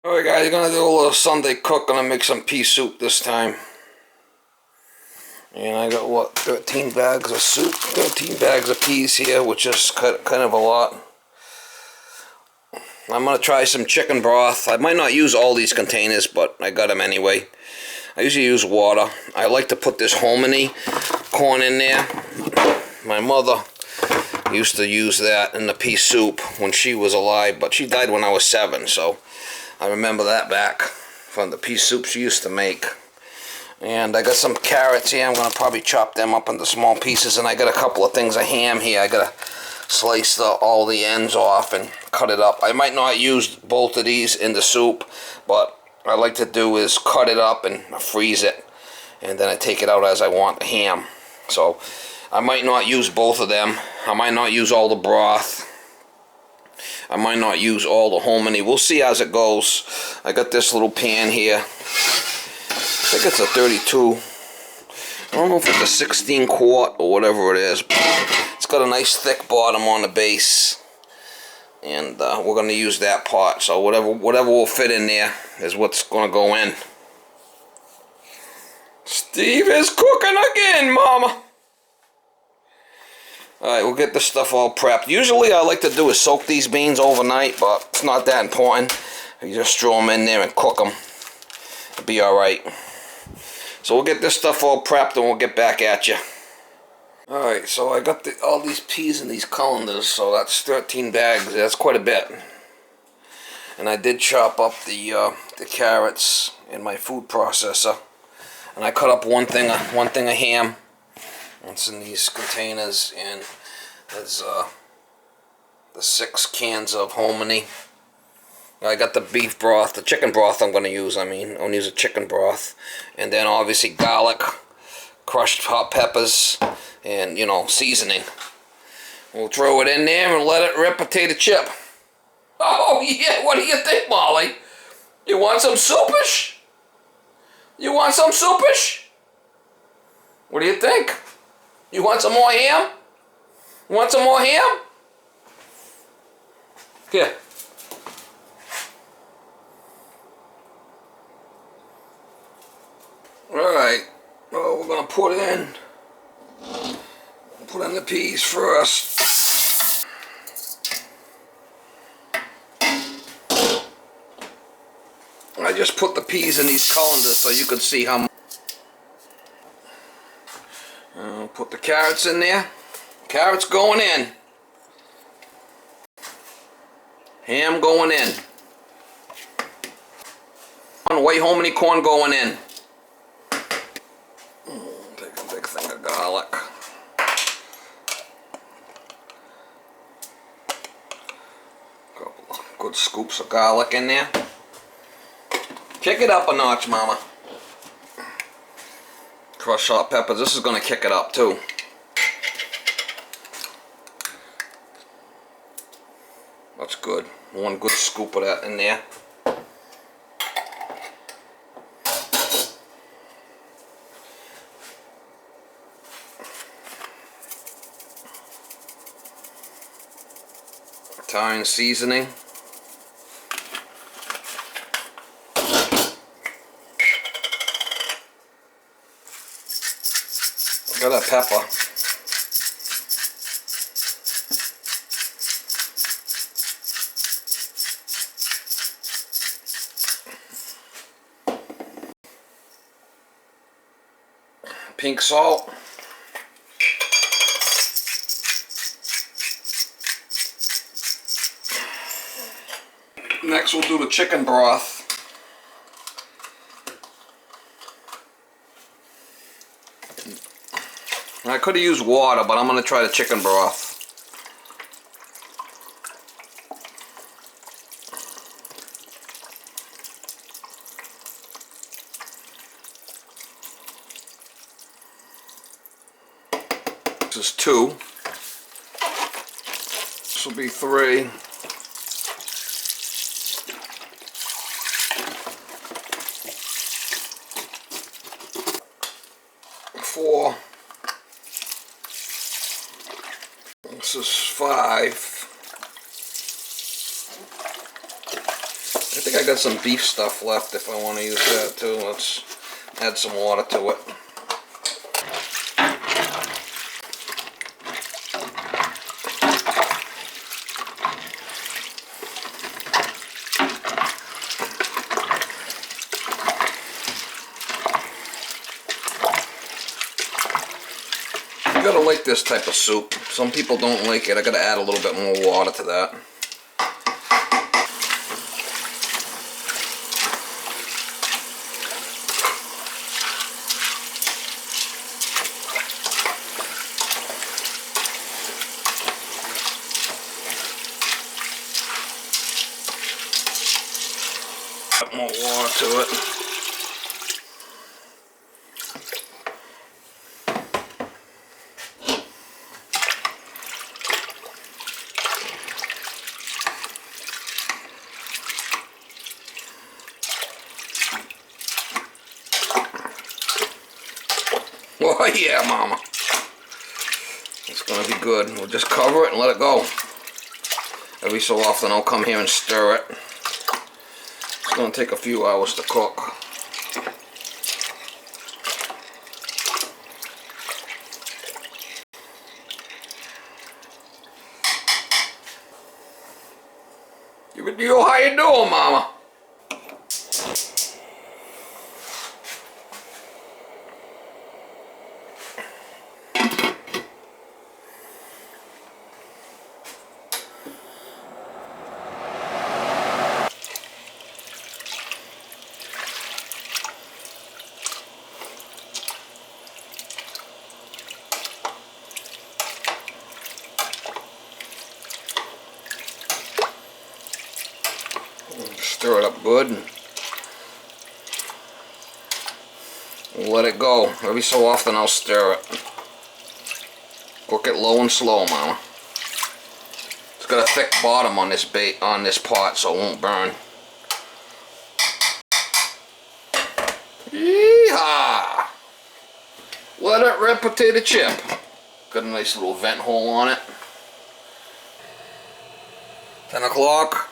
Alright guys, gonna do a little Sunday cook. Gonna make some pea soup this time. And I got what, 13 bags of soup, 13 bags of peas here, which is kind of a lot. I'm gonna try some chicken broth. I might not use all these containers, but I got them anyway. I usually use water. I like to put this hominy corn in there. My mother used to use that in the pea soup when she was alive, but she died when I was 7, so I remember that back from the pea soup she used to make. And I got some carrots here. I'm going to probably chop them up into small pieces. And I got a couple of things of ham here. I got to slice all the ends off and cut it up. I might not use both of these in the soup, but what I like to do is cut it up and freeze it. And then I take it out as I want the ham. So I might not use both of them. I might not use all the broth. I might not use all the hominy. We'll see as it goes. I got this little pan here. I think it's a 32. I don't know if it's a 16 quart or whatever it is. But it's got a nice thick bottom on the base. And we're going to use that part. So whatever will fit in there is what's going to go in. Steve is cooking again, Mama. Alright, we'll get this stuff all prepped. Usually I like to do is soak these beans overnight, but it's not that important. You just throw them in there and cook them. It'll be alright. So we'll get this stuff all prepped and we'll get back at you. Alright, so I got all these peas in these colanders, so that's 13 bags. That's quite a bit. And I did chop up the carrots in my food processor. And I cut up one thing of ham. It's in these containers, and there's the 6 cans of hominy. I got the beef broth, the chicken broth I'm going to use. I'm going to use a chicken broth. And then obviously garlic, crushed hot peppers, and, seasoning. We'll throw it in there and let it rip potato chip. Oh, yeah, what do you think, Molly? You want some soupish? You want some soupish? What do you think? You want some more ham? You want some more ham? Here. Alright, well, we're going to put in the peas first. I just put the peas in these colanders so you can see how much. Put the carrots in there. Carrots going in. Ham going in. White hominy corn going in. Take a big thing of garlic. Couple of good scoops of garlic in there. Kick it up a notch, Mama. Crushed hot peppers. This is going to kick it up too. That's good. One good scoop of that in there. Italian seasoning. Got a pepper. Pink salt. Next we'll do the chicken broth. I could have used water, but I'm going to try the chicken broth. This is 2. This will be 3. 4. This is 5. I think I got some beef stuff left if I want to use that too. Let's add some water to it. You gotta like this type of soup. Some people don't like it. I gotta add a little bit more water to that. Add more water to it. Oh yeah, mama. It's gonna be good. We'll just cover it and let it go. Every so often I'll come here and stir it. It's gonna take a few hours to cook. Yo, how you doing, mama? Stir it up good and we'll let it go. Every so often I'll stir it. Cook it low and slow, mama. It's got a thick bottom on this pot so it won't burn. Yeehaw! Let it rip, potato chip. Got a nice little vent hole on it. 10 o'clock.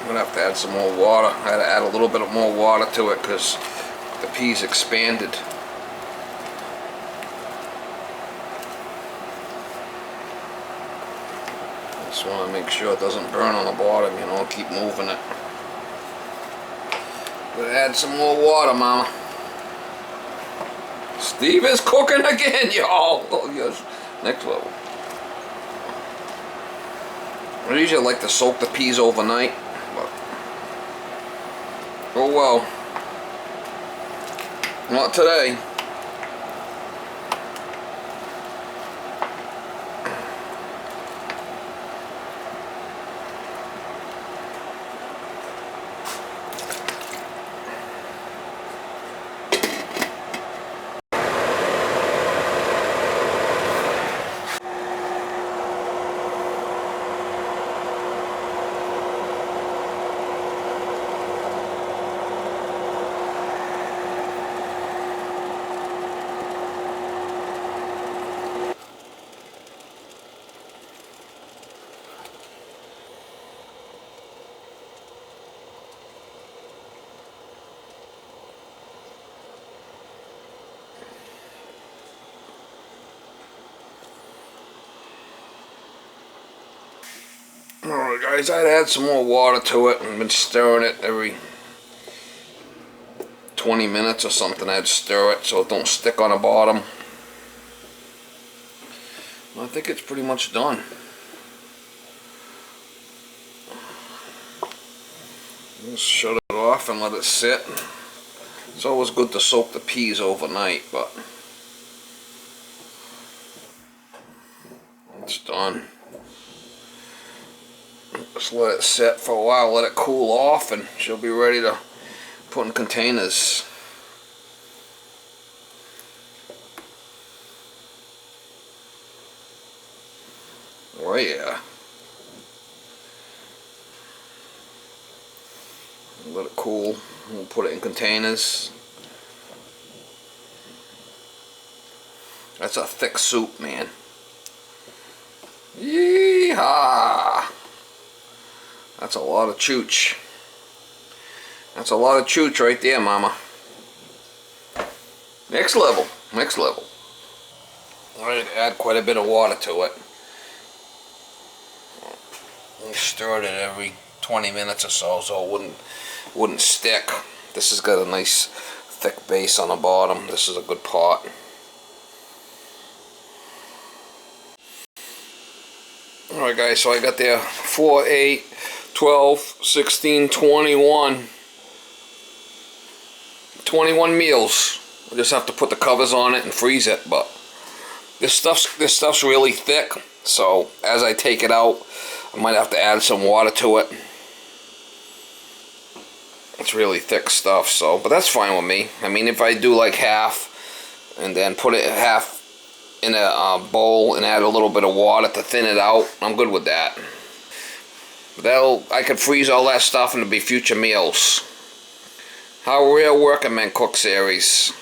I'm gonna have to add some more water. I had to add a little bit more water to it because the peas expanded. Just want to make sure it doesn't burn on the bottom, you know, keep moving it. Gonna add some more water, mama. Steve is cooking again, y'all. Oh yes, next level. I usually like to soak the peas overnight. Oh well, not today. Alright guys, I'd add some more water to it and been stirring it every 20 minutes or something. I'd stir it so it don't stick on the bottom. I think it's pretty much done. Just shut it off and let it sit. It's always good to soak the peas overnight, but it's done. Just let it sit for a while, let it cool off, and she'll be ready to put in containers. yeah. Let it cool. We'll put it in containers. That's a thick soup, man. Yeehaw! That's a lot of chooch. That's a lot of chooch right there, mama. Next level. Next level. Alright, add quite a bit of water to it. Stir it every 20 minutes or so it wouldn't stick. This has got a nice thick base on the bottom. This is a good pot. Alright guys, so I got there 4, 8, 12, 16, 21. 21 meals. I just have to put the covers on it and freeze it, but this stuff's really thick, so as I take it out, I might have to add some water to it. It's really thick stuff, so, but that's fine with me. I mean, if I do like half and then put it half in a bowl and add a little bit of water to thin it out, I'm good with that. But I could freeze all that stuff and it'll be future meals. How Real Working Men Cook series.